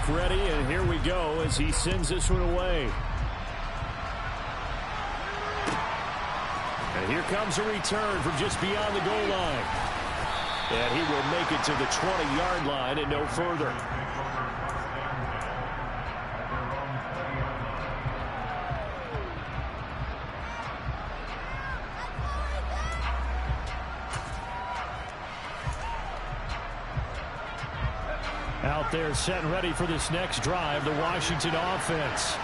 York ready, and here we go as he sends this one away. And here comes a return from just beyond the goal line. And he will make it to the 20-yard line and no further. Out there set and ready for this next drive, the Washington offense.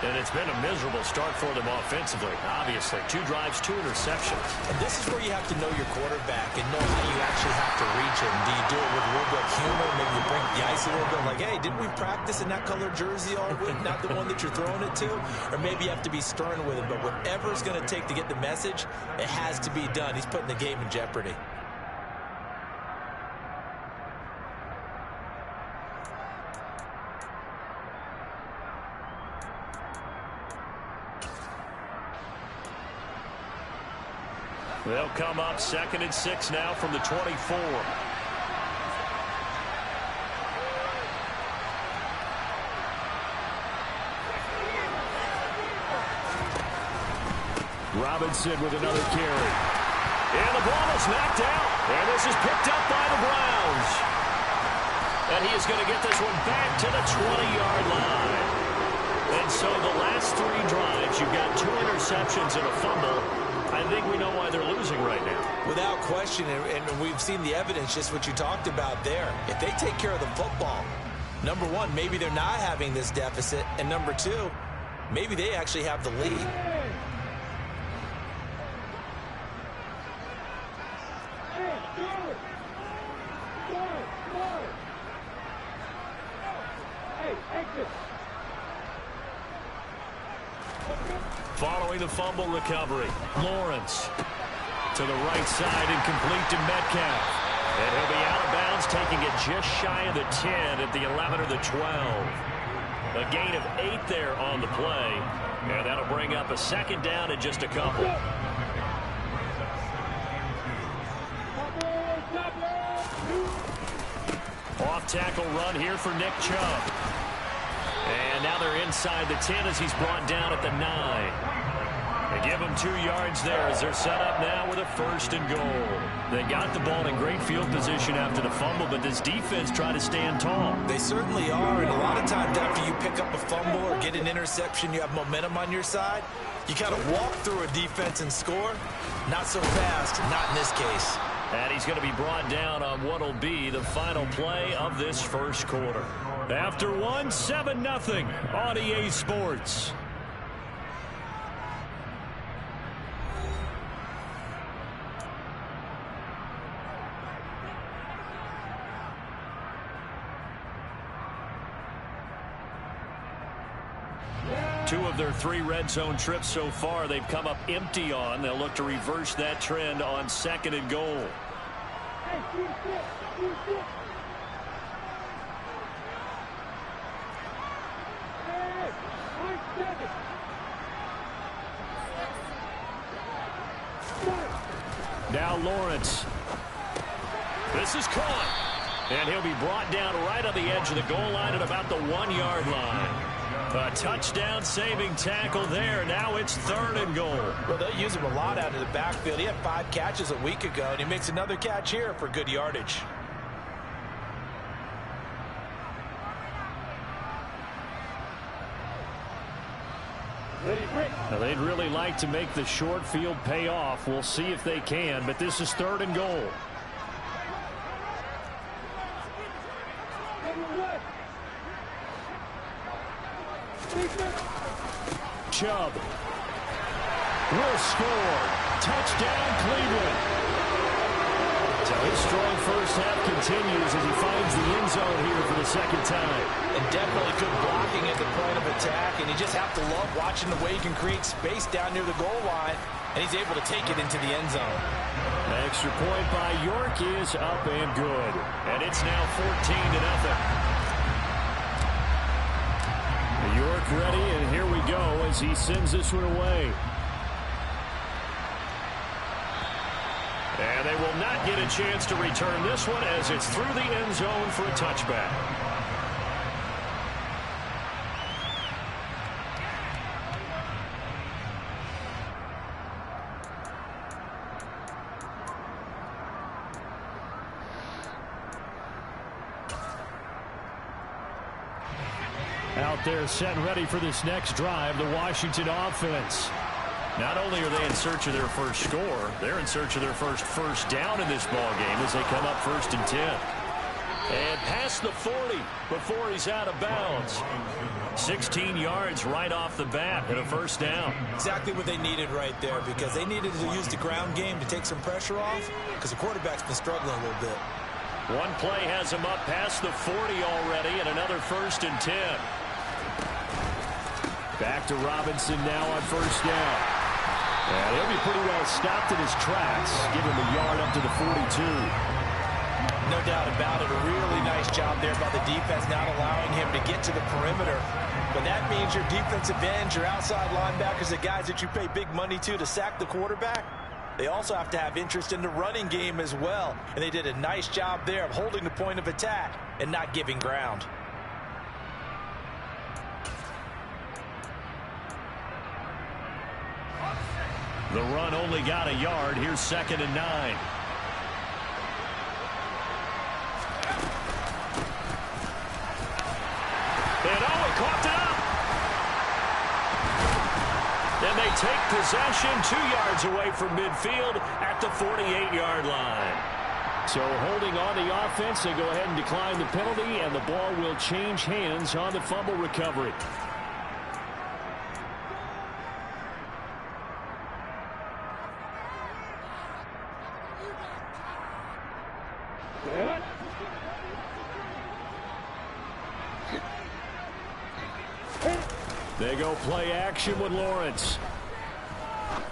And it's been a miserable start for them offensively. Obviously, 2 drives, 2 interceptions. And this is where you have to know your quarterback and know how you actually have to reach him. Do you do it with a little bit of humor? Maybe you break the ice a little bit like, hey, didn't we practice in that color jersey all week? Not the one that you're throwing it to? Or maybe you have to be stern with him. But whatever it's going to take to get the message, it has to be done. He's putting the game in jeopardy. They'll come up 2nd and 6 now from the 24. Robinson with another carry. And the ball is knocked out. And this is picked up by the Browns. And he is going to get this one back to the 20-yard line. And so the last 3 drives, you've got 2 interceptions and a fumble. I think we know why they're losing right now. Without question, and we've seen the evidence, just what you talked about there. If they take care of the football, number one, maybe they're not having this deficit, and number 2, maybe they actually have the lead. Following the fumble recovery, Lawrence to the right side and complete to Metcalf. And he'll be out of bounds, taking it just shy of the 10 at the 11 or the 12. A gain of 8 there on the play. And that'll bring up a 2nd down and just a couple. Off tackle run here for Nick Chubb. And now they're inside the 10 as he's brought down at the 9. They give him 2 yards there as they're set up now with a 1st and goal. They got the ball in great field position after the fumble, but this defense tried to stand tall. They certainly are, and a lot of times after you pick up a fumble or get an interception, you have momentum on your side. You kind of walk through a defense and score. Not so fast, not in this case. And he's going to be brought down on what will be the final play of this 1st quarter. After 1, 7-0 on EA Sports. Two of their 3 red zone trips so far, they've come up empty on. They'll look to reverse that trend on 2nd and goal. Now Lawrence. This is caught. And he'll be brought down right on the edge of the goal line at about the 1-yard line. A touchdown saving tackle there. Now it's 3rd and goal. Well, they'll use him a lot out of the backfield. He had 5 catches a week ago, and he makes another catch here for good yardage. Now, they'd really like to make the short field pay off. We'll see if they can, but this is 3rd and goal. Chubb will score. Touchdown, Cleveland. So his strong first half continues as he finds the end zone here for the 2nd time. And definitely good blocking at the point of attack, and you just have to love watching the way he can create space down near the goal line, and he's able to take it into the end zone. An extra point by York is up and good. And it's now 14-0. York ready, and here we go as he sends this one away. And they will not get a chance to return this one as it's through the end zone for a touchback. Out there set and ready for this next drive, the Washington offense. Not only are they in search of their first score, they're in search of their first down in this ball game as they come up 1st and 10. And past the 40 before he's out of bounds. 16 yards right off the bat and a first down. Exactly what they needed right there, because they needed to use the ground game to take some pressure off, because the quarterback's been struggling a little bit. One play has him up past the 40 already, and another 1st and 10. Back to Robinson now on 1st down. And he'll be pretty well stopped in his tracks. Give him a yard up to the 42. No doubt about it. A really nice job there by the defense, not allowing him to get to the perimeter. But that means your defensive ends, your outside linebackers, the guys that you pay big money to sack the quarterback, they also have to have interest in the running game as well. And they did a nice job there of holding the point of attack and not giving ground. The run only got a yard. Here's 2nd and 9. And he caught it up. And they take possession 2 yards away from midfield at the 48-yard line. So holding on the offense, they go ahead and decline the penalty, and the ball will change hands on the fumble recovery. They go play action with Lawrence.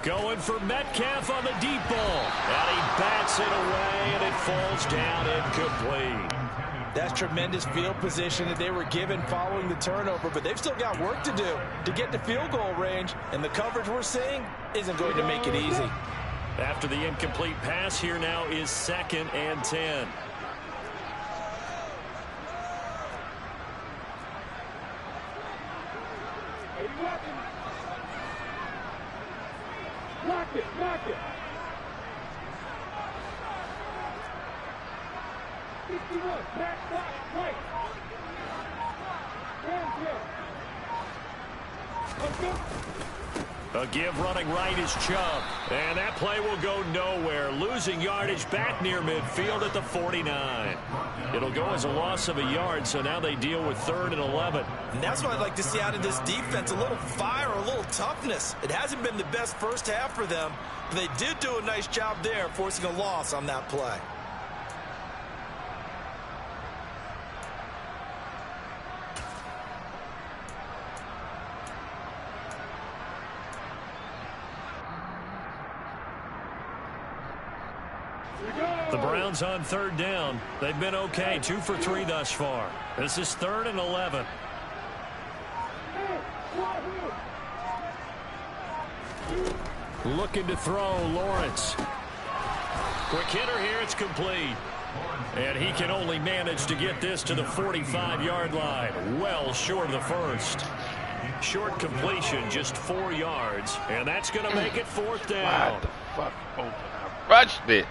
Going for Metcalf on the deep ball. And he bats it away, and it falls down incomplete. That's tremendous field position that they were given following the turnover, but they've still got work to do to get to field goal range, and the coverage we're seeing isn't going to make it easy. After the incomplete pass, here now is 2nd and 10. Knock it. 61, back, right. A give running right is Chubb. And that play will go nowhere. Losing yardage back near midfield at the 49. It'll go as a loss of a yard, so now they deal with 3rd and 11. And that's what I'd like to see out of this defense, a little fire, a little toughness. It hasn't been the best first half for them, but they did do a nice job there, forcing a loss on that play. The Browns on 3rd down. They've been okay, 2 for 3 thus far. This is 3rd and 11. Looking to throw, Lawrence. Quick hitter here, it's complete. And he can only manage to get this to the 45-yard line. Well short of the first. Short completion, just 4 yards. And that's going to make it 4th down. What the fuck? Open. I rushed it.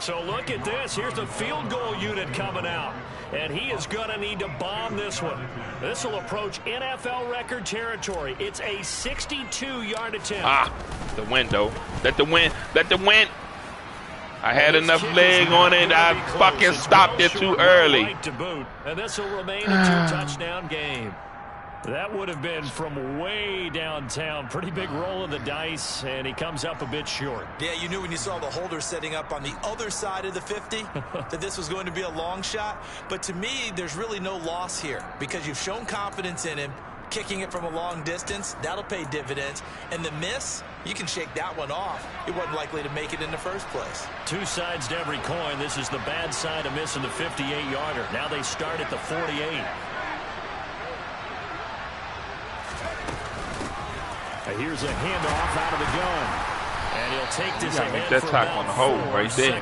So look at this. Here's the field goal unit coming out. And he is going to need to bomb this one. This will approach NFL record territory. It's a 62-yard attempt. The window. Let the wind. I had enough leg on it. I fucking stopped it too early. Right to boot. And this will remain a 2-touchdown game. That would have been from way downtown. Pretty big roll of the dice, and he comes up a bit short. Yeah, you knew when you saw the holder setting up on the other side of the 50 that this was going to be a long shot. But to me, there's really no loss here because you've shown confidence in him. Kicking it from a long distance, that'll pay dividends. And the miss, you can shake that one off. It wasn't likely to make it in the first place. Two sides to every coin. This is the bad side of missing the 58-yarder. Now they start at the 48. Here's a handoff out of the gun. And he'll take this ahead that for tackle on the hole right there.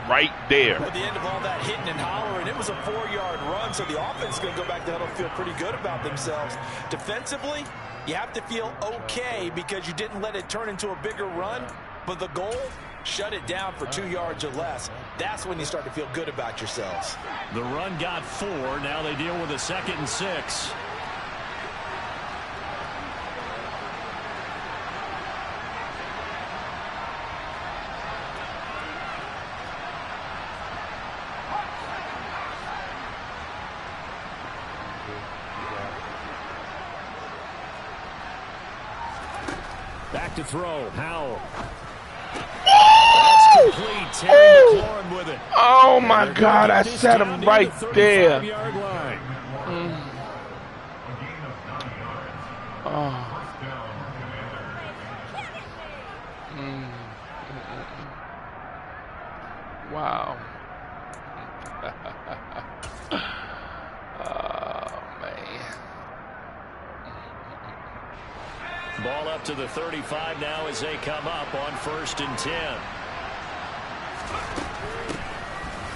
Right there. At the end of all that hitting and hollering, it was a 4-yard run, so the offense is going to go back to huddle, feel pretty good about themselves. Defensively, you have to feel okay because you didn't let it turn into a bigger run, but the goal shut it down for 2 yards or less. That's when you start to feel good about yourselves. The run got 4. Now they deal with a 2nd and 6. Back to throw. Howell. That's complete. Terry McLaurin with it. Oh, my God. I set him right there. Oh. Wow. Oh, man. Ball up to the 35 now as they come up on 1st and 10.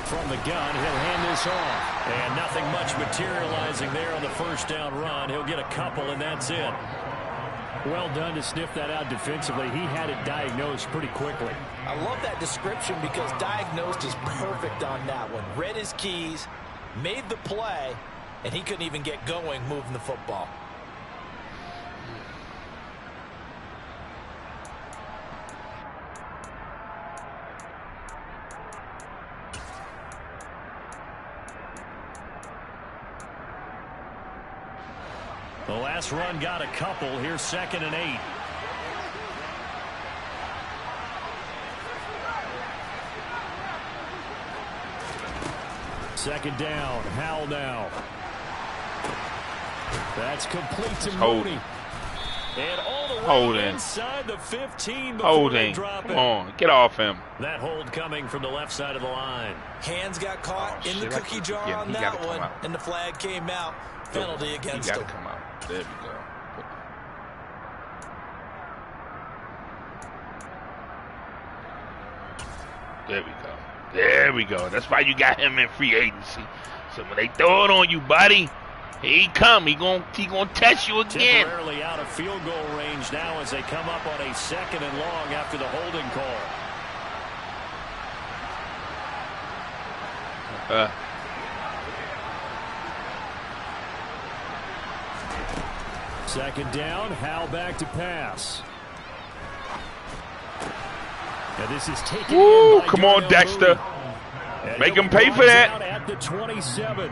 From the gun, he'll hand this off. And nothing much materializing there on the 1st down run. He'll get a couple, and that's it. Well done to sniff that out defensively. He had it diagnosed pretty quickly. I love that description because diagnosed is perfect on that one. Read his keys, made the play, and he couldn't even get going moving the football. The last run got a couple. Here's 2nd and 8. Second down. Howell now. That's complete to Mooney. And all the way inside the 15 before they drop it. Come on, get off him. That hold coming from the left side of the line. Hands got caught in the cookie jar on that one, and the flag came out. Penalty against him. Come out. There we go. There we go. There we go. That's why you got him in free agency. So when they throw it on you, buddy, here he come. He gonna test you again. Temporarily out of field goal range now as they come up on a 2nd and long after the holding call. Second down, Howell back to pass. Now this is taken in by come on, Dexter. Make him pay for that. At the 27.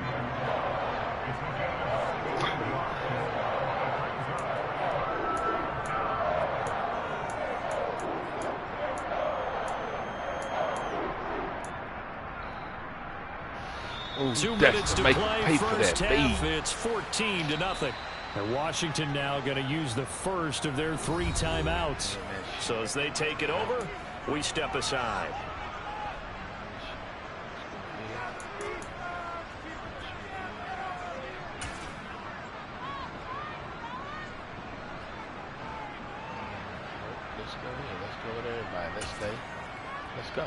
Ooh, 2 minutes to make play pay for first that, half. baby. It's 14-0. And Washington now going to use the first of their 3 timeouts. So as they take it over, we step aside. Let's go here. Let's go with everybody. Let's stay. Let's go.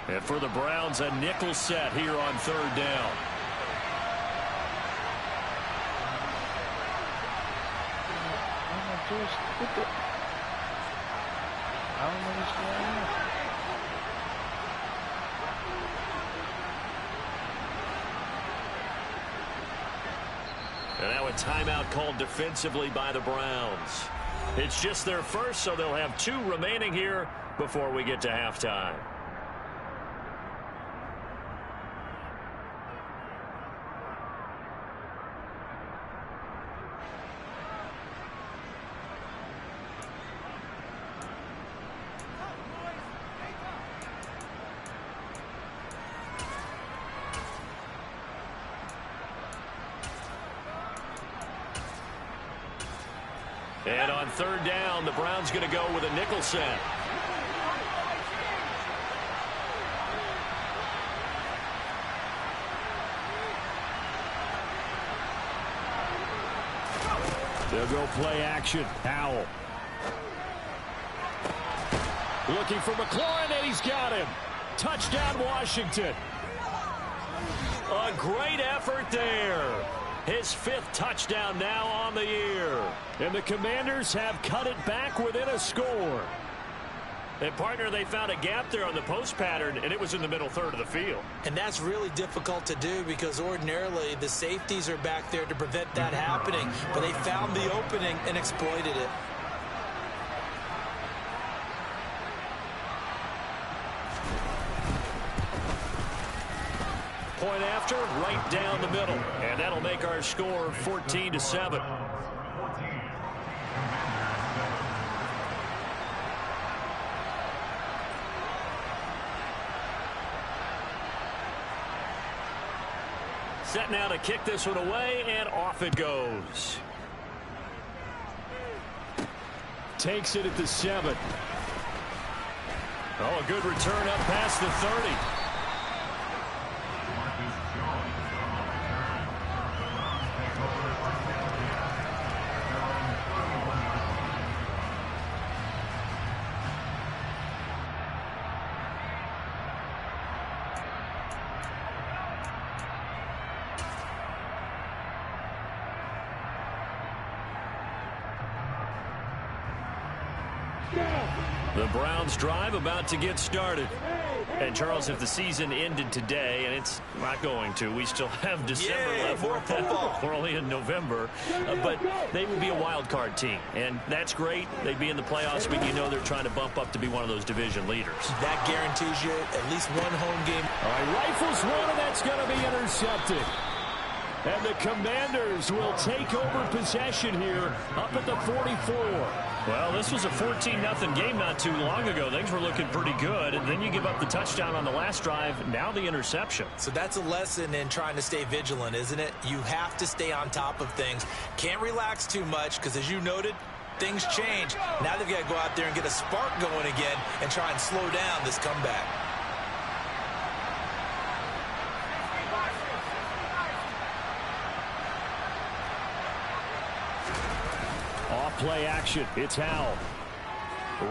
And for the Browns, a nickel set here on 3rd down. I don't know what's going on. And now a timeout called defensively by the Browns. It's just their first, so they'll have 2 remaining here before we get to halftime. And on 3rd down, the Browns going to go with a nickel set. They'll go play action. Howell. Looking for McLaurin, and he's got him. Touchdown, Washington. A great effort there. His 5th touchdown now on the year. And the Commanders have cut it back within a score. And, partner, they found a gap there on the post pattern, and it was in the middle third of the field. And that's really difficult to do because ordinarily the safeties are back there to prevent that happening. But they found the opening and exploited it. Point after, right down the middle. And that'll make our score 14-7. Set now to kick this one away, and off it goes. Takes it at the 7. Oh, a good return up past the 30. The Browns drive about to get started. And, Charles, if the season ended today, and it's not going to, we still have December left. More football. We're only in November. But they would be a wild card team. And that's great. They'd be in the playoffs, but you know they're trying to bump up to be one of those division leaders. That guarantees you at least one home game. All right, rifles one, and that's going to be intercepted. And the Commanders will take over possession here up at the 44. Well, this was a 14-0 game not too long ago. Things were looking pretty good. And then you give up the touchdown on the last drive. Now the interception. So that's a lesson in trying to stay vigilant, isn't it? You have to stay on top of things. Can't relax too much because, as you noted, things change. Now they've got to go out there and get a spark going again and try and slow down this comeback. Play action. It's Howell.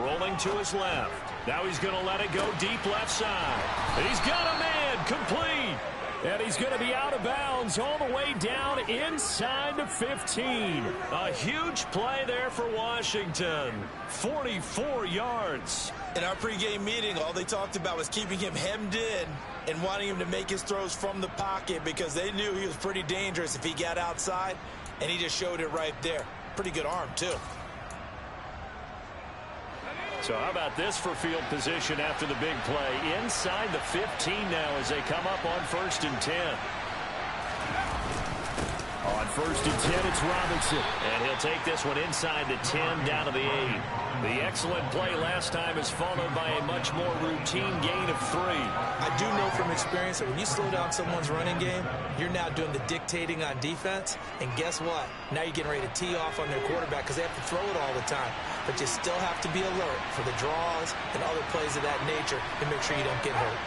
Rolling to his left. Now he's going to let it go deep left side. And he's got a man complete. And he's going to be out of bounds all the way down inside the 15. A huge play there for Washington. 44 yards. In our pregame meeting, all they talked about was keeping him hemmed in and wanting him to make his throws from the pocket because they knew he was pretty dangerous if he got outside, and he just showed it right there. Pretty good arm, too. So how about this for field position after the big play? Inside the 15 now as they come up on 1st and 10. On 1st and 10, it's Robinson. And he'll take this one inside the 10 down to the 8. The excellent play last time is followed by a much more routine gain of 3. I do know from experience that when you slow down someone's running game, you're now doing the dictating on defense. And guess what? Now you're getting ready to tee off on their quarterback because they have to throw it all the time. But you still have to be alert for the draws and other plays of that nature to make sure you don't get hurt.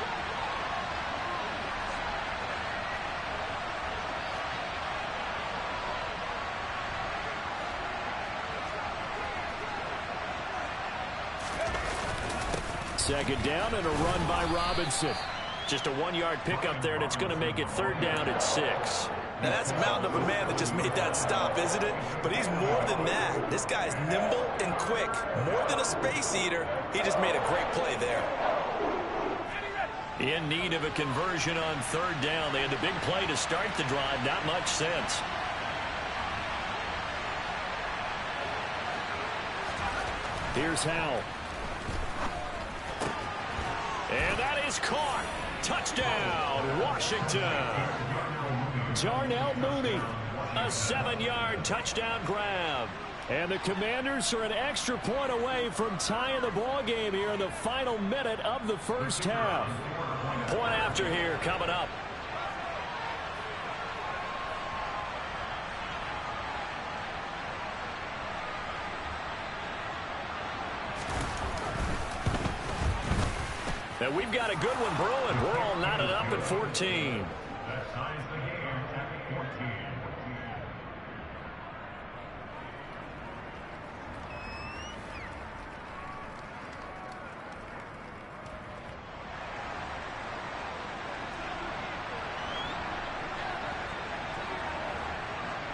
Second down and a run by Robinson. Just a 1-yard pickup there, and it's going to make it 3rd down at 6. Now, that's a mountain of a man that just made that stop, isn't it? But he's more than that. This guy's nimble and quick. More than a space eater, he just made a great play there. In need of a conversion on 3rd down. They had the big play to start the drive. Not much sense. Here's Howell. And that is caught. Touchdown, Washington. Darnell Mooney. A 7-yard touchdown grab. And the Commanders are an extra point away from tying the ball game here in the final minute of the first half. Point after here coming up. And we've got a good one brewing. We're all knotted up at 14.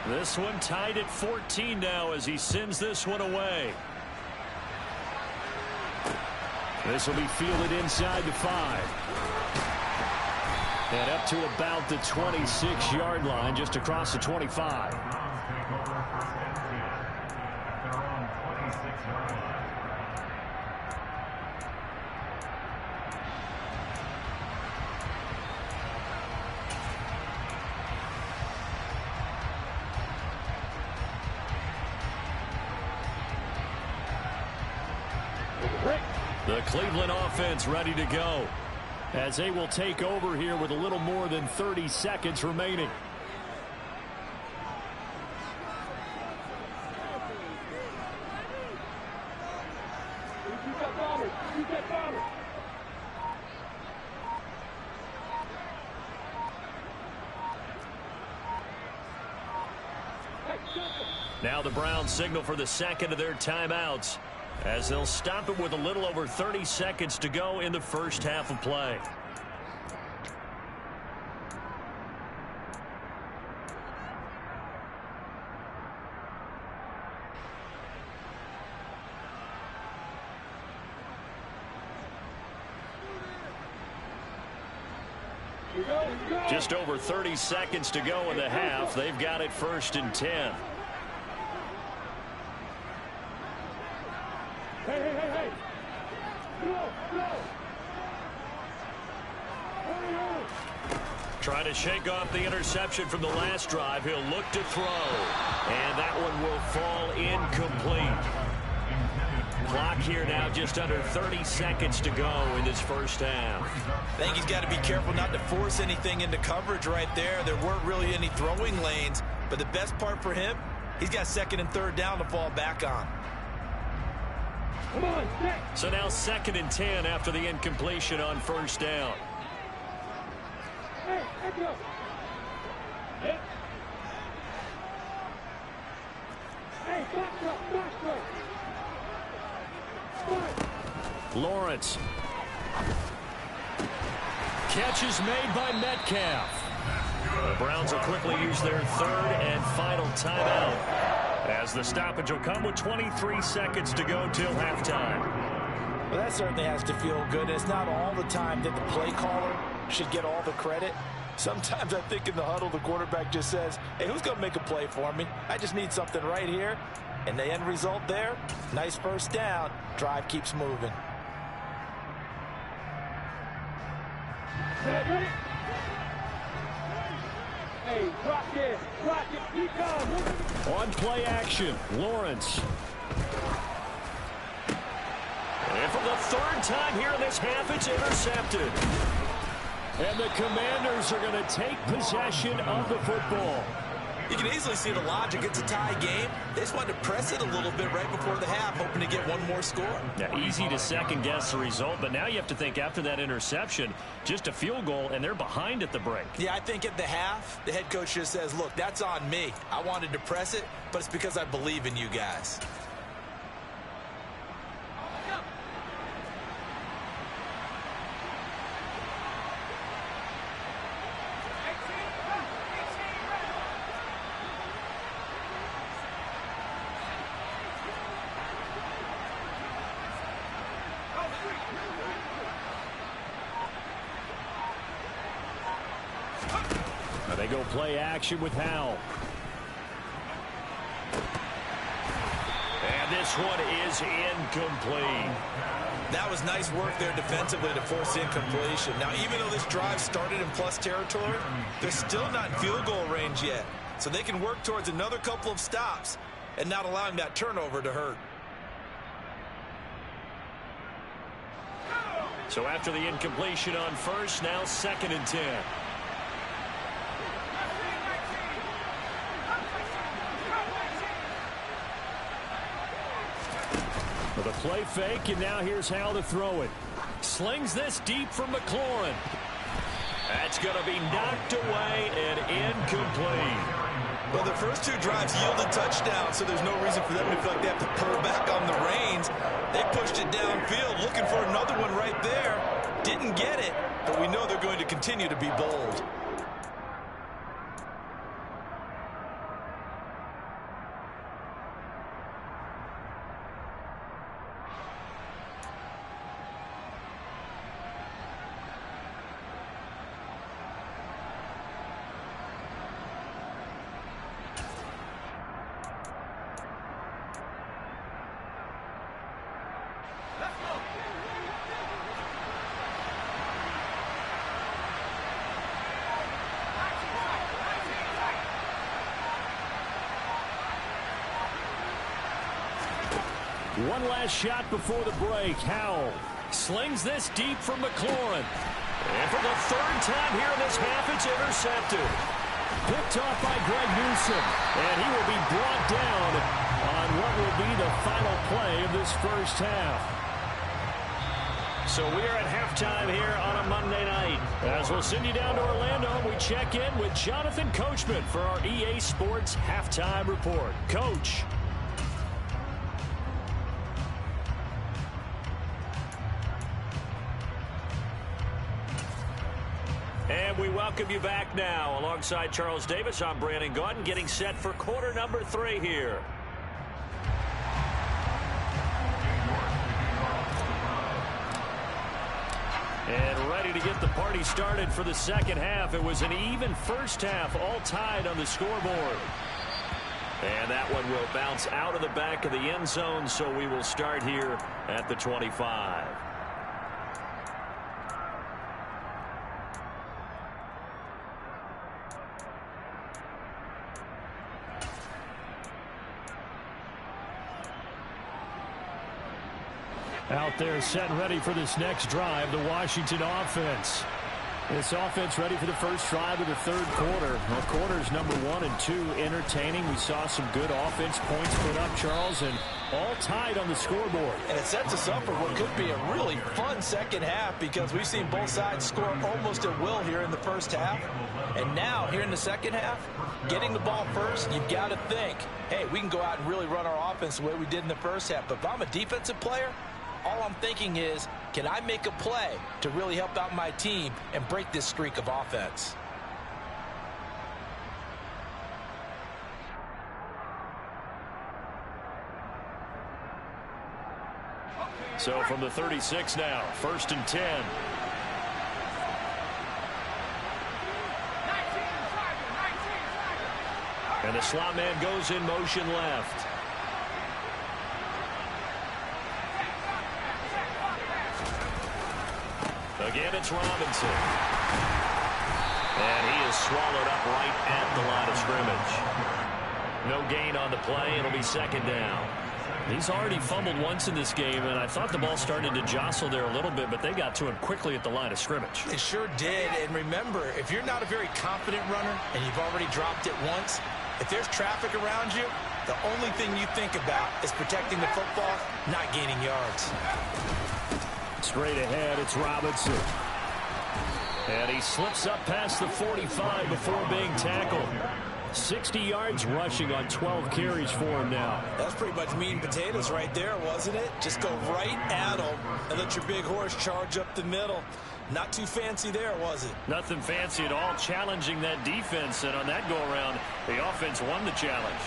This one tied at 14 now as he sends this one away. This will be fielded inside the 5. And up to about the 26-yard line, just across the 25. The Cleveland offense ready to go, as they will take over here with a little more than 30 seconds remaining. Now the Browns signal for the second of their timeouts, as they'll stop it with a little over 30 seconds to go in the first half of play. Just over 30 seconds to go in the half. They've got it 1st and 10. Hey. Go. Trying to shake off the interception from the last drive. He'll look to throw, and that one will fall incomplete. Clock here now just under 30 seconds to go in this first half. I think he's got to be careful not to force anything into coverage right there. There weren't really any throwing lanes, but the best part for him, he's got 2nd and 3rd down to fall back on. Come on, so now 2nd and 10 after the incompletion on 1st down. Hey, go. Hey, back. Lawrence. Catch is made by Metcalf. The Browns will quickly use their 3rd and final timeout, as the stoppage will come with 23 seconds to go till halftime. Well, that certainly has to feel good. It's not all the time that the play caller should get all the credit. Sometimes I think in the huddle, the quarterback just says, hey, who's going to make a play for me? I just need something right here. And the end result there, nice 1st down. Drive keeps moving. Hey, rock it, keep going. On play action, Lawrence. And for the 3rd time here in this half, it's intercepted. And the Commanders are going to take possession of the football. You can easily see the logic. It's a tie game. They just wanted to press it a little bit right before the half, hoping to get one more score. Now, easy to second-guess the result, but now you have to think after that interception, just a field goal, and they're behind at the break. Yeah, I think at the half, the head coach just says, look, that's on me. I wanted to press it, but it's because I believe in you guys. They go play action with Howell. And this one is incomplete. That was nice work there defensively to force the incompletion. Now, even though this drive started in plus territory, they're still not in field goal range yet. So they can work towards another couple of stops and not allowing that turnover to hurt. So after the incompletion on 1st, now 2nd and 10. The play fake, and now here's how to throw it. Slings this deep for McLaurin. That's going to be knocked away and incomplete. Well, the first 2 drives yielded touchdowns, so there's no reason for them to feel like they have to pull back on the reins. They pushed it downfield, looking for another one right there. Didn't get it, but we know they're going to continue to be bold. One last shot before the break. Howell slings this deep from McLaurin. And for the third time here in this half, it's intercepted. Picked off by Greg Newsome. And he will be brought down on what will be the final play of this first half. So we are at halftime here on a Monday night. As we'll send you down to Orlando, we check in with Jonathan Coachman for our EA Sports Halftime Report. Coach. And we welcome you back now. Alongside Charles Davis, I'm Brandon Gaudin, getting set for quarter number 3 here. And ready to get the party started for the second half. It was an even first half, all tied on the scoreboard. And that one will bounce out of the back of the end zone, so we will start here at the 25. Out there set and ready for this next drive, the Washington offense. This offense ready for the first drive of the third quarter. Well, quarters number 1 and 2 entertaining. We saw some good offense points put up, Charles, and all tied on the scoreboard. And it sets us up for what could be a really fun second half because we've seen both sides score almost at will here in the first half. And now, here in the second half, getting the ball first, you've got to think, hey, we can go out and really run our offense the way we did in the first half. But if I'm a defensive player, all I'm thinking is, can I make a play to really help out my team and break this streak of offense? So from the 36 now, 1st and 10. And the slot man goes in motion left. Again, it's Robinson. And he is swallowed up right at the line of scrimmage. No gain on the play. It'll be second down. He's already fumbled once in this game, and I thought the ball started to jostle there a little bit, but they got to him quickly at the line of scrimmage. It sure did. And remember, if you're not a very confident runner and you've already dropped it once, if there's traffic around you, the only thing you think about is protecting the football, not gaining yards. Straight ahead, it's Robinson. And he slips up past the 45 before being tackled. 60 yards rushing on 12 carries for him now. That's pretty much meat and potatoes right there, wasn't it? Just go right at him and let your big horse charge up the middle. Not too fancy there, was it? Nothing fancy at all, challenging that defense. And on that go-around, the offense won the challenge.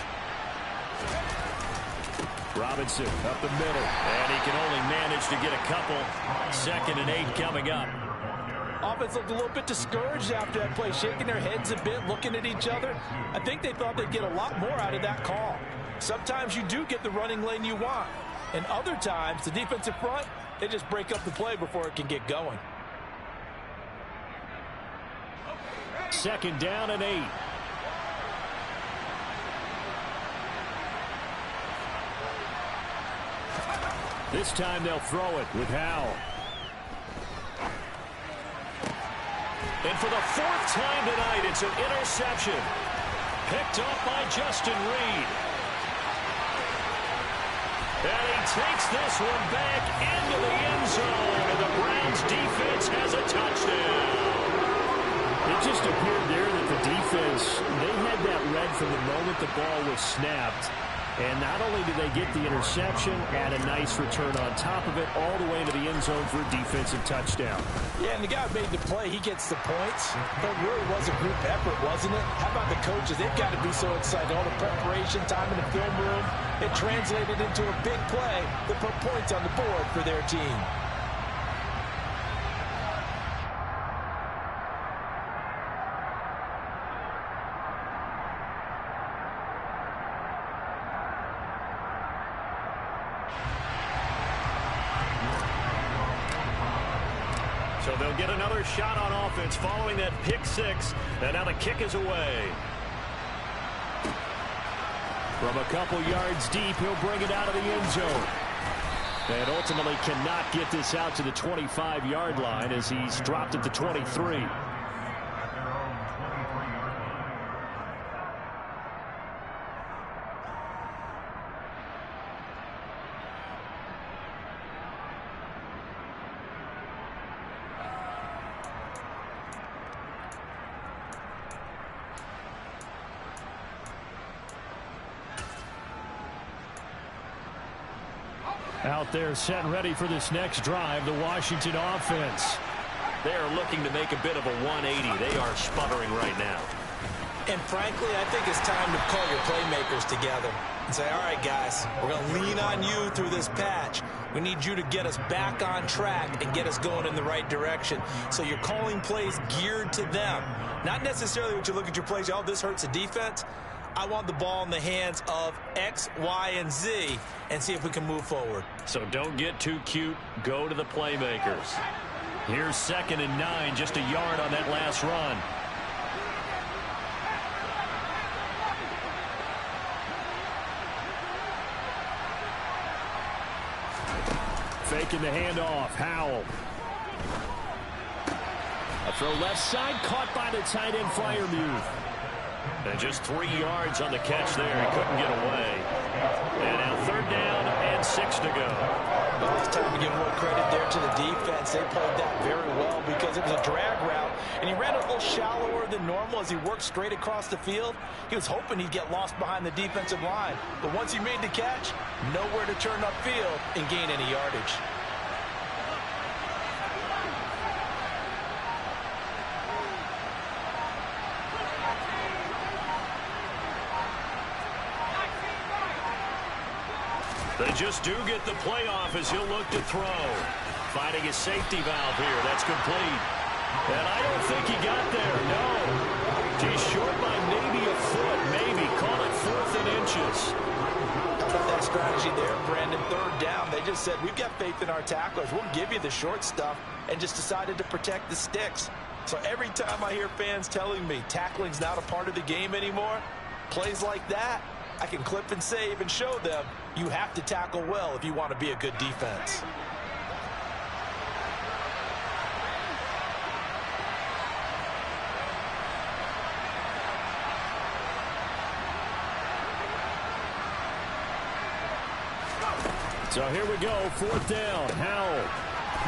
Robinson up the middle, and he can only manage to get a couple. 2nd and 8 coming up. Offense looked a little bit discouraged after that play, shaking their heads a bit, looking at each other. I think they thought they'd get a lot more out of that call. Sometimes you do get the running lane you want, and other times, the defensive front, they just break up the play before it can get going. 2nd down and 8. This time they'll throw it with Howell. And for the 4th time tonight, it's an interception. Picked off by Justin Reed. And he takes this one back into the end zone. And the Browns defense has a touchdown. It just appeared there that the defense, they had that read from the moment the ball was snapped. And not only did they get the interception, add a nice return on top of it, all the way into the end zone for a defensive touchdown. Yeah, and the guy who made the play, he gets the points. But it really was a group effort, wasn't it? How about the coaches? They've got to be so excited. All the preparation, time in the film room, it translated into a big play that put points on the board for their team. So they'll get another shot on offense following that pick 6. And now the kick is away. From a couple yards deep, he'll bring it out of the end zone. And ultimately cannot get this out to the 25-yard line as he's dropped at the 23. Out there set and ready for this next drive, the Washington offense. They are looking to make a bit of a 180. They are sputtering right now. And frankly, I think it's time to call your playmakers together and say, all right, guys, we're going to lean on you through this patch. We need you to get us back on track and get us going in the right direction. So you're calling plays geared to them. Not necessarily what you look at your plays, oh, this hurts the defense. I want the ball in the hands of X, Y, and Z and see if we can move forward. So don't get too cute. Go to the playmakers. Here's 2nd and 9, just a yard on that last run. Faking the handoff, Howell. A throw left side, caught by the tight end Freiermuth. And just 3 yards on the catch there. He couldn't get away. And now 3rd down and 6 to go. Well, it's time to give more credit there to the defense. They played that very well because it was a drag route, and he ran a little shallower than normal as he worked straight across the field. He was hoping he'd get lost behind the defensive line. But once he made the catch, nowhere to turn upfield and gain any yardage. They just do get the playoff as he'll look to throw. Finding his safety valve here. That's complete. And I don't think he got there. No. He's short by maybe a foot. Maybe. Call it 4th and inches. How about that strategy there, Brandon? 3rd down. They just said, we've got faith in our tacklers. We'll give you the short stuff, and just decided to protect the sticks. So every time I hear fans telling me tackling's not a part of the game anymore, plays like that, I can clip and save and show them you have to tackle well if you want to be a good defense. So here we go, 4th down, Howell.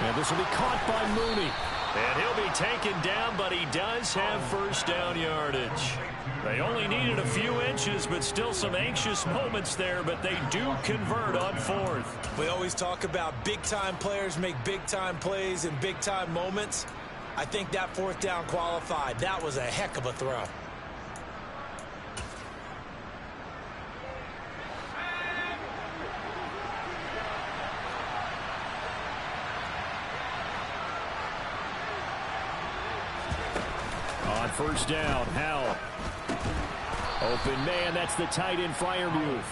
And this will be caught by Mooney. And he'll be taken down, but he does have 1st down yardage. They only needed a few inches, but still some anxious moments there, but they do convert on 4th. We always talk about big-time players make big-time plays in big-time moments. I think that 4th down qualified. That was a heck of a throw. On 1st down, Howell. Open man, that's the tight end Freiermuth.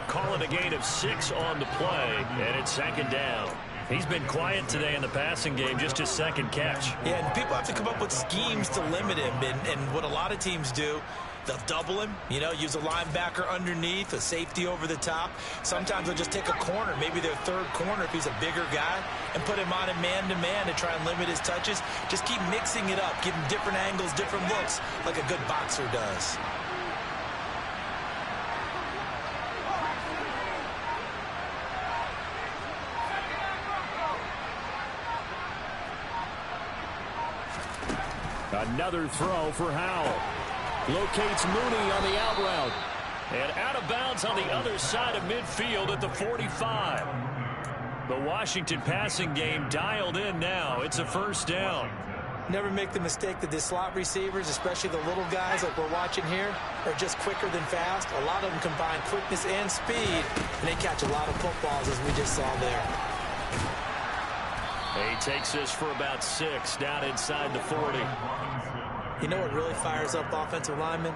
Call it a gain of 6 on the play, and it's 2nd down. He's been quiet today in the passing game, just his 2nd catch. Yeah, and people have to come up with schemes to limit him, and what a lot of teams do, they'll double him, you know, use a linebacker underneath, a safety over the top. Sometimes they'll just take a corner, maybe their 3rd corner if he's a bigger guy, and put him on a man-to-man to try and limit his touches. Just keep mixing it up, give him different angles, different looks, like a good boxer does. Another throw for Howell. Locates Mooney on the out route. And out of bounds on the other side of midfield at the 45. The Washington passing game dialed in now. It's a 1st down. Never make the mistake that the slot receivers, especially the little guys like we're watching here, are just quicker than fast. A lot of them combine quickness and speed, and they catch a lot of footballs, as we just saw there. He takes this for about 6 down inside the 40. You know what really fires up offensive linemen?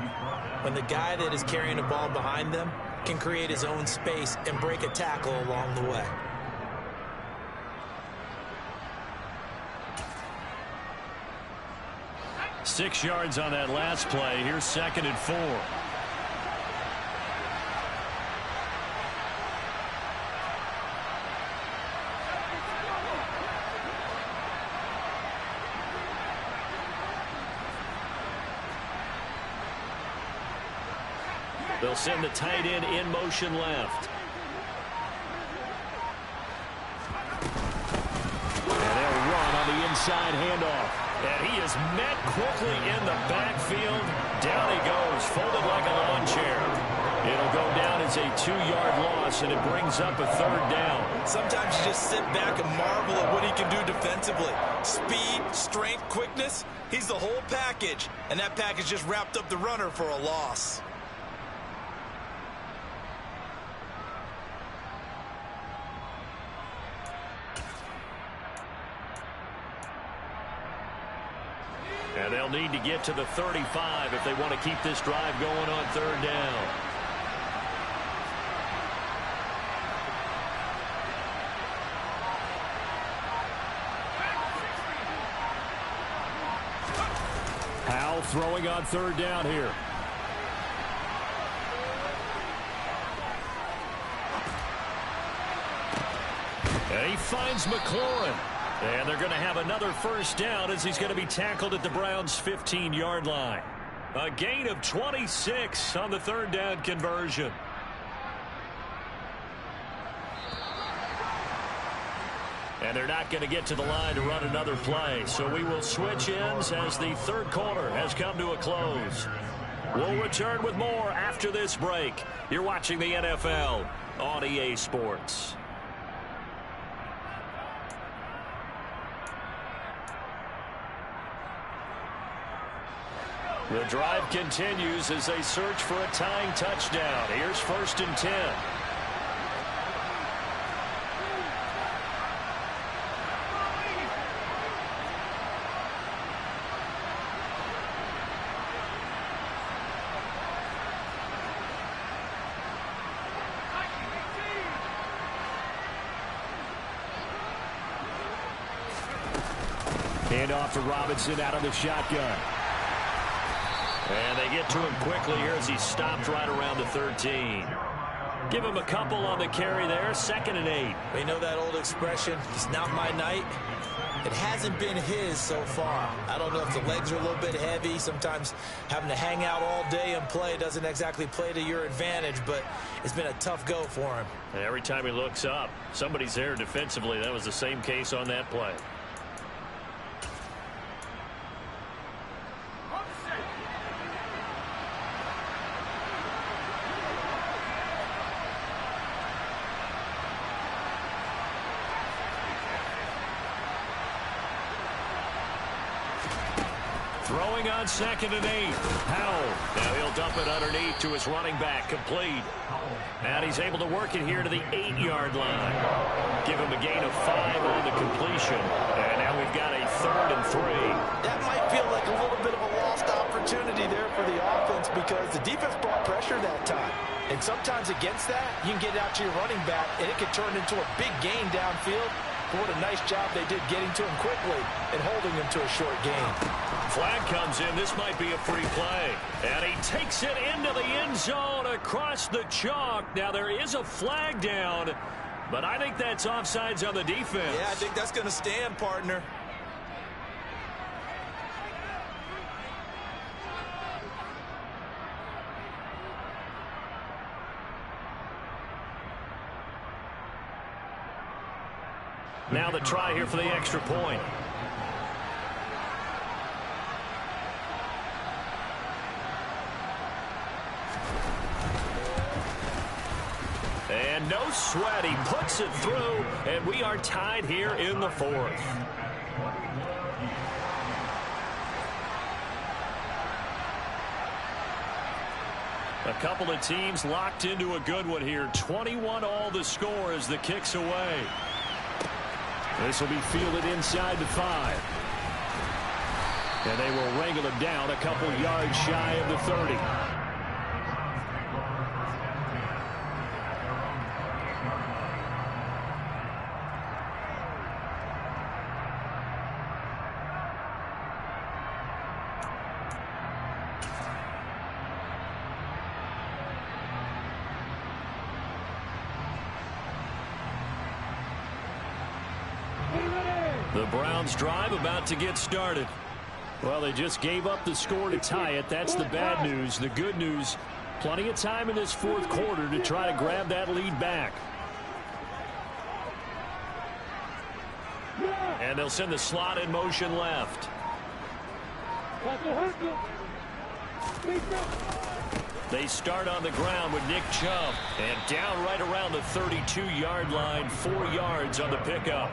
When the guy that is carrying the ball behind them can create his own space and break a tackle along the way. Six yards on that last play. Here's 2nd and 4. They'll send the tight end in motion left. And they'll run on the inside handoff. And he is met quickly in the backfield. Down he goes, folded like a lawn chair. It'll go down as a 2-yard loss, and it brings up a 3rd down. Sometimes you just sit back and marvel at what he can do defensively. Speed, strength, quickness. He's the whole package, and that package just wrapped up the runner for a loss. And they'll need to get to the 35 if they want to keep this drive going on 3rd down. Powell throwing on 3rd down here. And he finds McLaurin. And they're going to have another 1st down as he's going to be tackled at the Browns' 15-yard line. A gain of 26 on the 3rd down conversion. And they're not going to get to the line to run another play. So we will switch ends as the 3rd quarter has come to a close. We'll return with more after this break. You're watching the NFL on EA Sports. The drive continues as they search for a tying touchdown. Here's 1st and 10. Hand off to Robinson out of the shotgun. And they get to him quickly here as he's stopped right around the 13. Give him a couple on the carry there. 2nd and 8. We know that old expression, it's not my night. It hasn't been his so far. I don't know if the legs are a little bit heavy. Sometimes having to hang out all day and play doesn't exactly play to your advantage, but it's been a tough go for him. And every time he looks up, somebody's there defensively. That was the same case on that play. Throwing on 2nd and 8. Powell. Now he'll dump it underneath to his running back. Complete. And he's able to work it here to the 8-yard line. Give him a gain of 5 on the completion. And now we've got a 3rd and 3. That might feel like a little bit of a lost opportunity there for the offense because the defense brought pressure that time. And sometimes against that, you can get out to your running back, and it can turn into a big gain downfield. But what a nice job they did getting to him quickly and holding him to a short gain. Flag comes in. This might be a free play. And he takes it into the end zone across the chalk. Now there is a flag down, but I think that's offsides on the defense. Yeah, I think that's going to stand, partner. Now the try here for the extra point. And no sweat. He puts it through, and we are tied here in the 4th. A couple of teams locked into a good one here. 21 all the score as the kick's away. This will be fielded inside the 5. And they will wrangle him down a couple yards shy of the 30. The Browns drive about to get started. Well, they just gave up the score to tie it. That's the bad news. The good news, Plenty of time in this fourth quarter to try to grab that lead back. And they'll send the slot in motion left. They start on the ground with Nick Chubb. And down right around the 32-yard line, 4 yards on the pickup.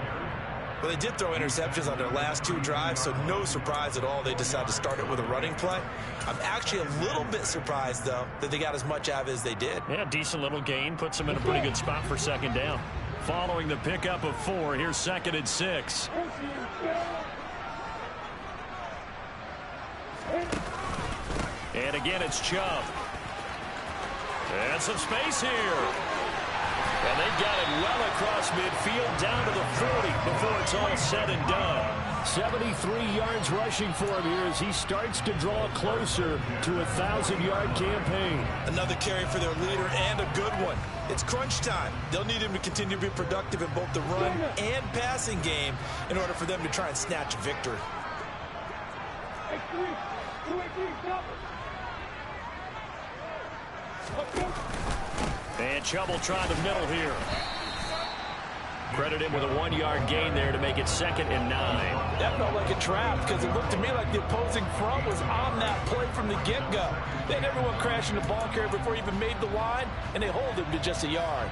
Well, they did throw interceptions on their last 2 drives, so no surprise at all they decided to start it with a running play. I'm actually a little bit surprised, though, that they got as much out of it as they did. Yeah, decent little gain. Puts them in a pretty good spot for second down. Following the pickup of 4, here's 2nd and 6. And again, it's Chubb. And some space here. And they've got it well across midfield down to the 40 before it's all said and done. 73 yards rushing for him here as he starts to draw closer to a 1,000-yard campaign. Another carry for their leader and a good one. It's crunch time. They'll need him to continue to be productive in both the run and passing game in order for them to try and snatch a victory. And Chubb will try the middle here. Credit him with a 1-yard gain there to make it 2nd and 9. That felt like a trap because it looked to me like the opposing front was on that play from the get-go. They had everyone crashing the ball carrier before he even made the line, and they hold him to just a yard.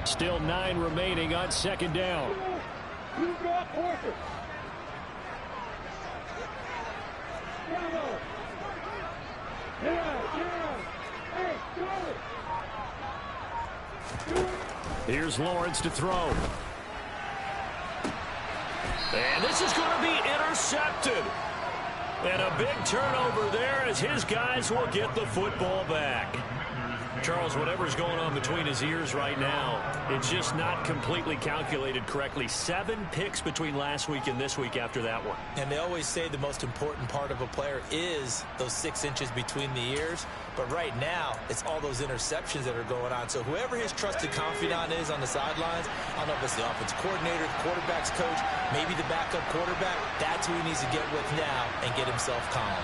Still 9 remaining on 2nd down. Here's Lawrence to throw. And this is going to be intercepted. And a big turnover there as his guys will get the football back. Charles, whatever's going on between his ears right now, it's just not completely calculated correctly. 7 picks between last week and this week after that one. And they always say the most important part of a player is those 6 inches between the ears. But right now, it's all those interceptions that are going on. So whoever his trusted confidant is on the sidelines, I don't know if it's the offensive coordinator, the quarterback's coach, maybe the backup quarterback, that's who he needs to get with now and get himself calm.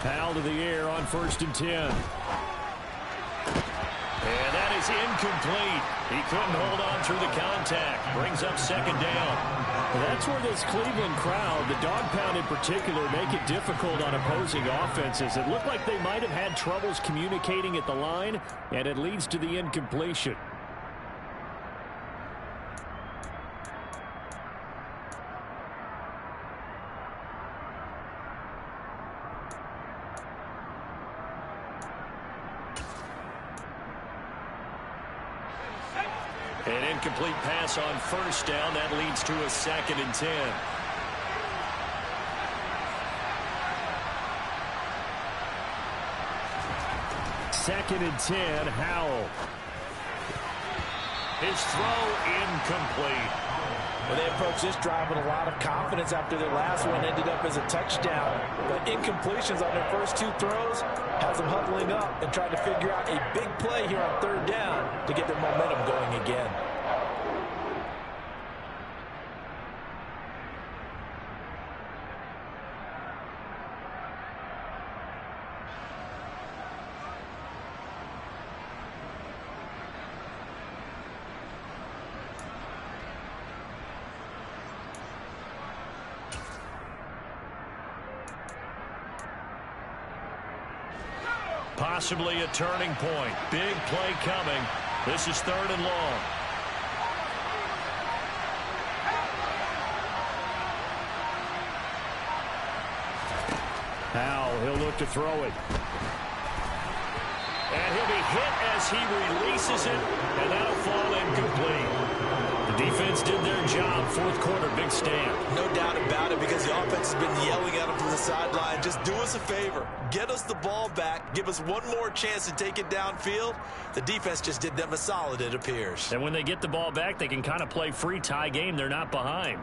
Powell to the air on 1st and 10. And that is incomplete. He couldn't hold on through the contact. Brings up 2nd down. That's where this Cleveland crowd, the dog pound in particular, make it difficult on opposing offenses. It looked like they might have had troubles communicating at the line, and it leads to the incompletion. An incomplete pass on 1st down. That leads to a 2nd and 10. Second and 10, Howell. His throw incomplete. Well, they approached this drive with a lot of confidence after their last one ended up as a touchdown. But incompletions on their first 2 throws has them huddling up and trying to figure out a big play here on 3rd down to get their momentum going again. Possibly a turning point. Big play coming. This is 3rd and long. Howell, he'll look to throw it. And he'll be hit as he releases it, and that'll fall incomplete. The Defense did their job. Fourth quarter, big stand. No doubt about it, because the offense has been yelling at them from the sideline. Just do us a favor. Get us the ball back. Give us one more chance to take it downfield. The defense just did them a solid, it appears. And when they get the ball back, they can kind of play free tie game. They're not behind.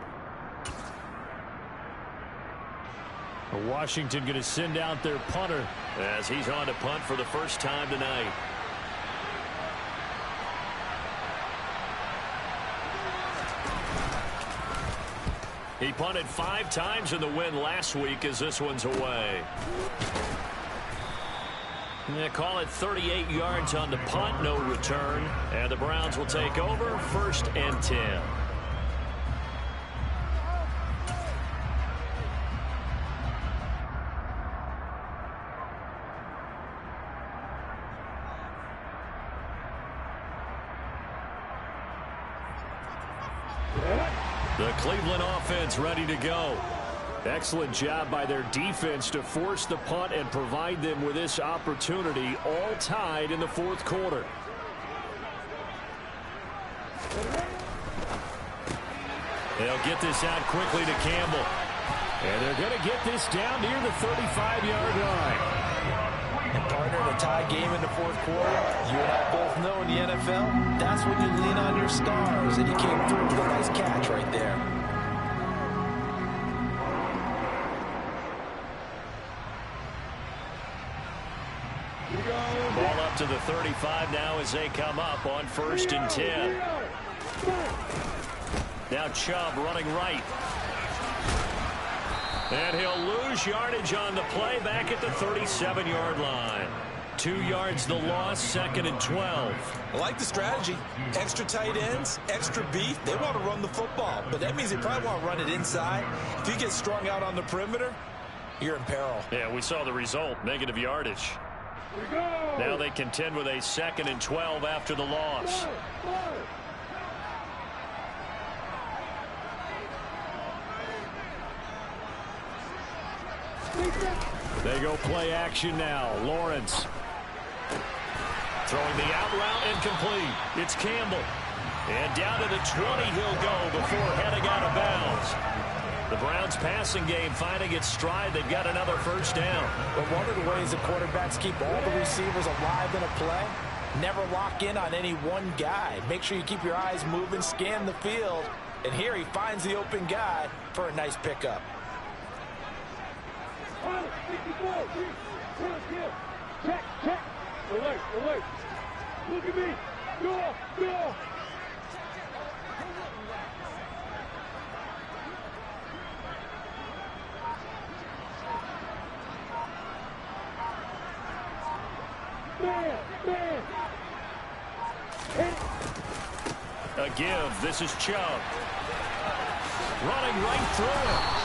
Washington going to send out their punter as he's on to punt for the first time tonight. He punted 5 times in the win last week as this one's away. They call it 38 yards on the punt, no return. And the Browns will take over, 1st and 10. The Cleveland offense ready to go. Excellent job by their defense to force the punt and provide them with this opportunity, all tied in the 4th quarter. They'll get this out quickly to Campbell. And they're going to get this down near the 35-yard line. And partner, in a tie game in the 4th quarter, you and I both know in the NFL, that's when you lean on your stars, and you came through with a nice catch right there. Ball up to the 35 now as they come up on 1st and 10. Now Chubb running right. And he'll lose yardage on the play back at the 37-yard line. 2 yards the loss, 2nd and 12. I like the strategy. Extra tight ends, extra beef. They want to run the football, but that means they probably want to run it inside. If you get strung out on the perimeter, you're in peril. Yeah, we saw the result, negative yardage. Now they contend with a 2nd and 12 after the loss. They go play action now. Lawrence throwing the out route incomplete. It's Campbell. And down to the 20 he'll go before heading out of bounds. The Browns passing game finding its stride. They've got another 1st down. But one of the ways the quarterbacks keep all the receivers alive in a play, never lock in on any one guy. Make sure you keep your eyes moving, scan the field. And here he finds the open guy for a nice pickup. Check, check. Alert, alert. Look at me. Go, go. Man, man. A give. This is Chubb. Running right through it.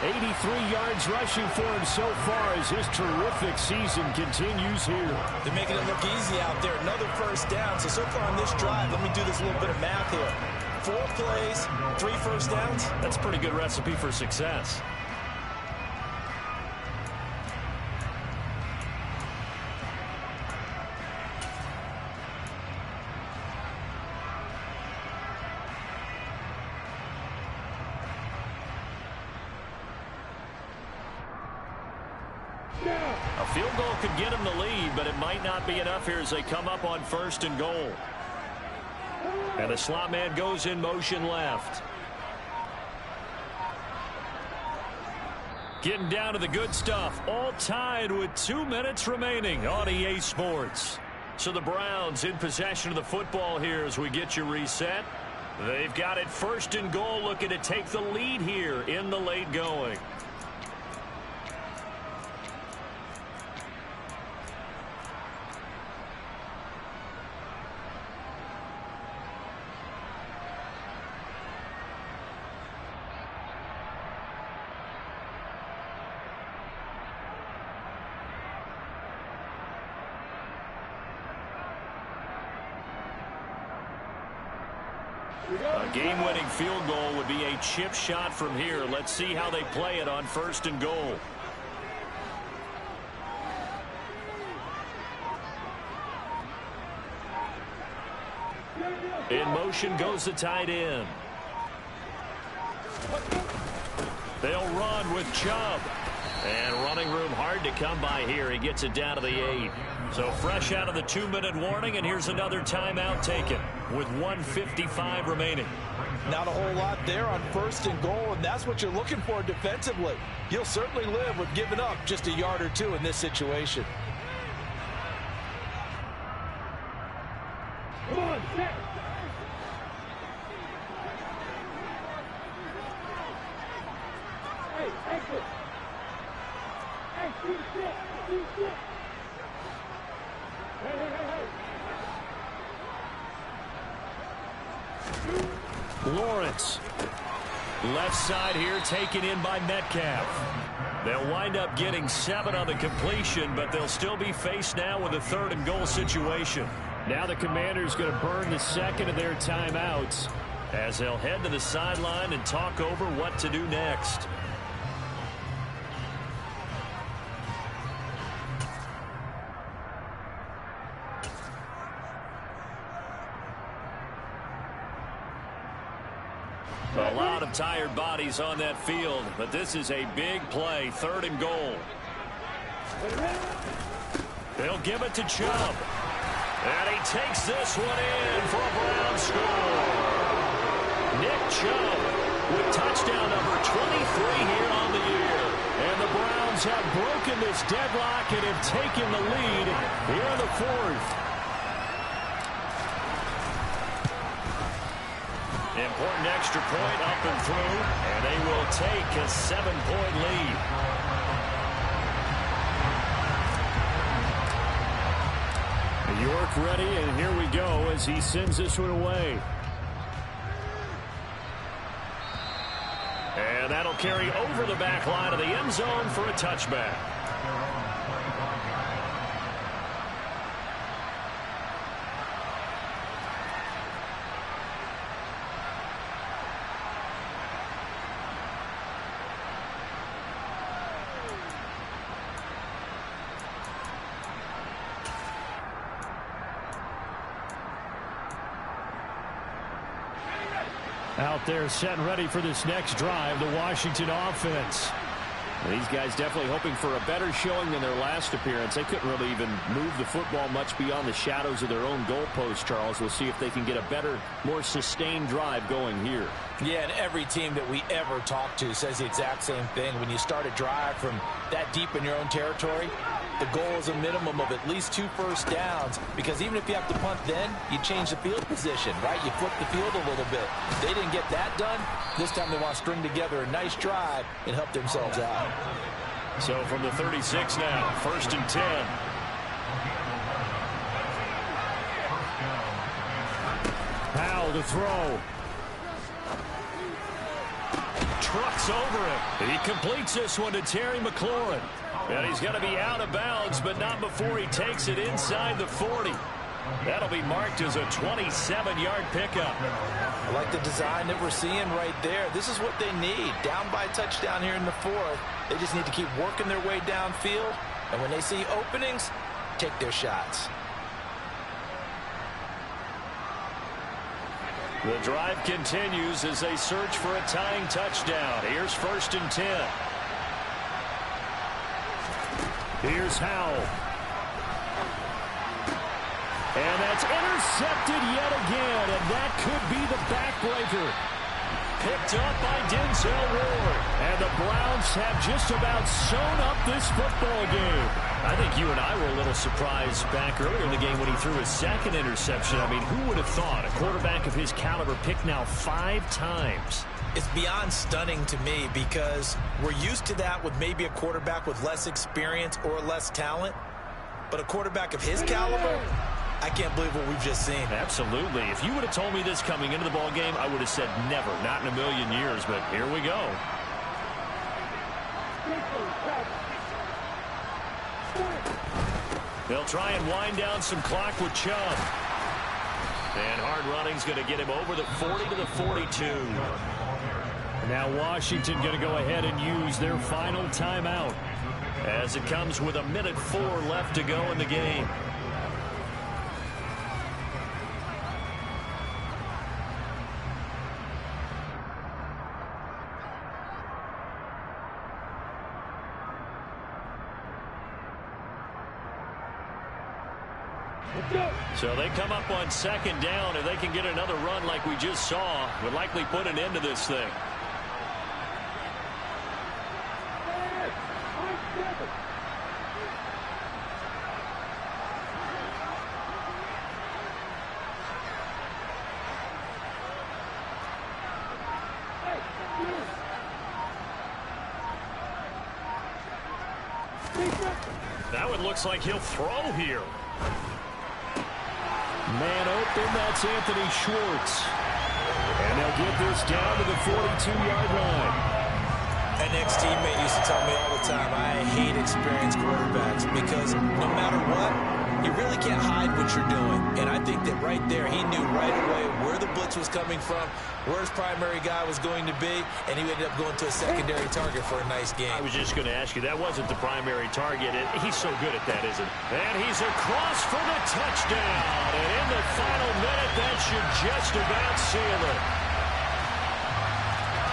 83 yards rushing for him so far as his terrific season continues here. They're making it look easy out there. Another 1st down. So far on this drive, let me do this little bit of math here. 4 plays, 3 1st downs. That's a pretty good recipe for success. A field goal could get them the lead, but it might not be enough here as they come up on 1st and goal. And the slot man goes in motion left. Getting down to the good stuff. All tied with 2 minutes remaining on EA Sports. So the Browns in possession of the football here as we get you reset. They've got it 1st and goal, looking to take the lead here in the late going. A game-winning field goal would be a chip shot from here. Let's see how they play it on 1st and goal. In motion goes the tight end. They'll run with Chubb. And running room hard to come by here. He gets it down to the 8. So fresh out of the 2-minute warning, and here's another timeout taken with 1:55 remaining. Not a whole lot there on 1st and goal, and that's what you're looking for defensively. You'll certainly live with giving up just a yard or two in this situation. Come on, set. Hey, exit. Hey, shoot shit. Shoot shit. Hey, hey, hey, hey. Lawrence. Left side here taken in by Metcalf. They'll wind up getting 7 on the completion, but they'll still be faced now with a 3rd and goal situation. Now the Commanders going to burn the 2nd of their timeouts as they'll head to the sideline and talk over what to do next. A lot of tired bodies on that field, but this is a big play, 3rd and goal. They'll give it to Chubb. And he takes this one in for a Brown score. Nick Chubb with touchdown number 23 here on the year. And the Browns have broken this deadlock and have taken the lead here in the 4th. Important extra point up and through, and they will take a 7-point lead. York ready, and here we go as he sends this one away. And that'll carry over the back line of the end zone for a touchback. Out there set and ready for this next drive, the Washington offense. These guys definitely hoping for a better showing than their last appearance. They couldn't really even move the football much beyond the shadows of their own goalpost, Charles. We'll see if they can get a better, more sustained drive going here. Yeah, and every team that we ever talk to says the exact same thing. When you start a drive from that deep in your own territory, the goal is a minimum of at least 2 first downs, because even if you have to punt then, you change the field position, right? You flip the field a little bit. They didn't get that done. This time they want to string together a nice drive and help themselves out. So from the 36 now, 1st and 10. Powell to throw. Trucks over him. He completes this one to Terry McLaurin. And he's going to be out of bounds, but not before he takes it inside the 40. That'll be marked as a 27-yard pickup. I like the design that we're seeing right there. This is what they need. Down by a touchdown here in the 4th. They just need to keep working their way downfield. And when they see openings, take their shots. The drive continues as they search for a tying touchdown. Here's 1st and 10. Here's Howell. And that's intercepted yet again, and that could be the backbreaker. Picked up by Denzel Ward. And the Browns have just about sewn up this football game. I think you and I were a little surprised back earlier in the game when he threw his 2nd interception. I mean, who would have thought a quarterback of his caliber picked now 5 times? It's beyond stunning to me, because we're used to that with maybe a quarterback with less experience or less talent. But a quarterback of his caliber, I can't believe what we've just seen. Absolutely. If you would have told me this coming into the ball game, I would have said never, not in a million years. But here we go. They'll try and wind down some clock with Chubb. And hard running's going to get him over the 40 to the 42. Now Washington going to go ahead and use their final timeout as it comes with 1:04 left to go in the game. Let's go. So they come up on second down. If they can get another run like we just saw, would likely put an end to this thing. That one looks like he'll throw here. Man open, that's Anthony Schwartz. And they'll get this down to the 42-yard line. An ex-teammate used to tell me all the time, I hate experienced quarterbacks because no matter what, you really can't hide what you're doing. And I think that right there, he knew right away where the blitz was coming from, where his primary guy was going to be, and he ended up going to a secondary target for a nice game. I was just going to ask you, that wasn't the primary target. He's so good at that, isn't he? And he's across for the touchdown. And in the final minute, that should just about seal it.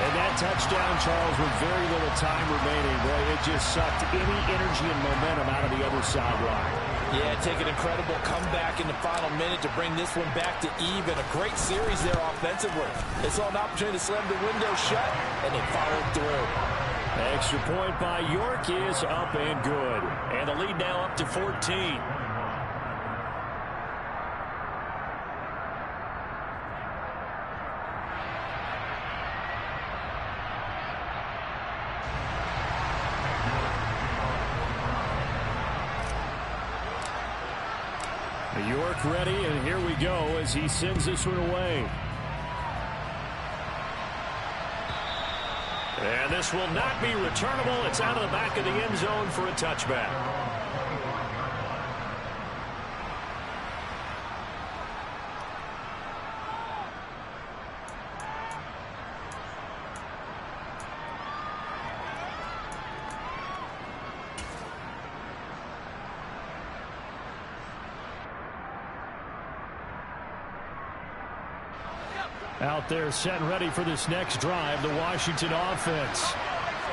And that touchdown, Charles, with very little time remaining, boy, it just sucked any energy and momentum out of the other sideline. Yeah, take an incredible comeback in the final minute to bring this one back to even. A great series there offensively. They saw an opportunity to slam the window shut, and they followed through. Extra point by York is up and good. And the lead now up to 14. York ready, and here we go as he sends this one away. And this will not be returnable. It's out of the back of the end zone for a touchback. Out there set and ready for this next drive, the Washington offense.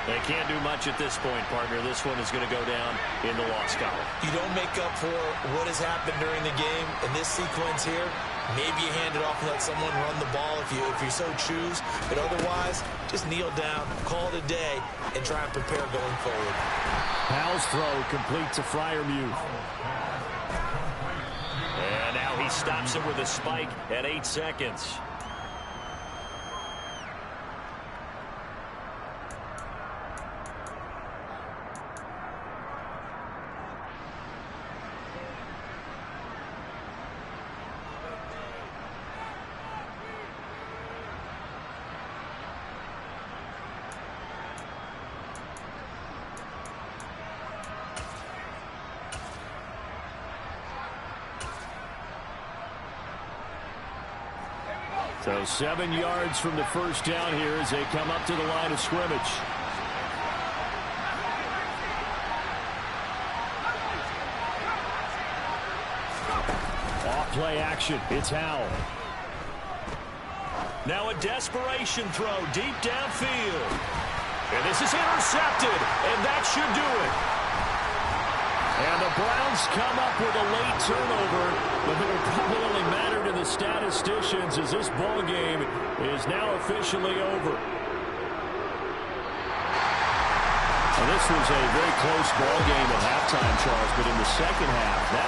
They can't do much at this point, partner. This one is going to go down in the loss column. You don't make up for what has happened during the game in this sequence here. Maybe you hand it off and let someone run the ball if you so choose. But otherwise, just kneel down, call it a day, and try and prepare going forward. Powell's throw complete to Freiermuth. And now he stops it with a spike at 8 seconds. So 7 yards from the first down here as they come up to the line of scrimmage. Off play action. It's Howell. Now a desperation throw deep downfield. And this is intercepted, and that should do it. And the Browns come up with a late turnover, but it will probably only matter to the statisticians as this ball game is now officially over. So this was a very close ball game at halftime, Charles, but in the second half, that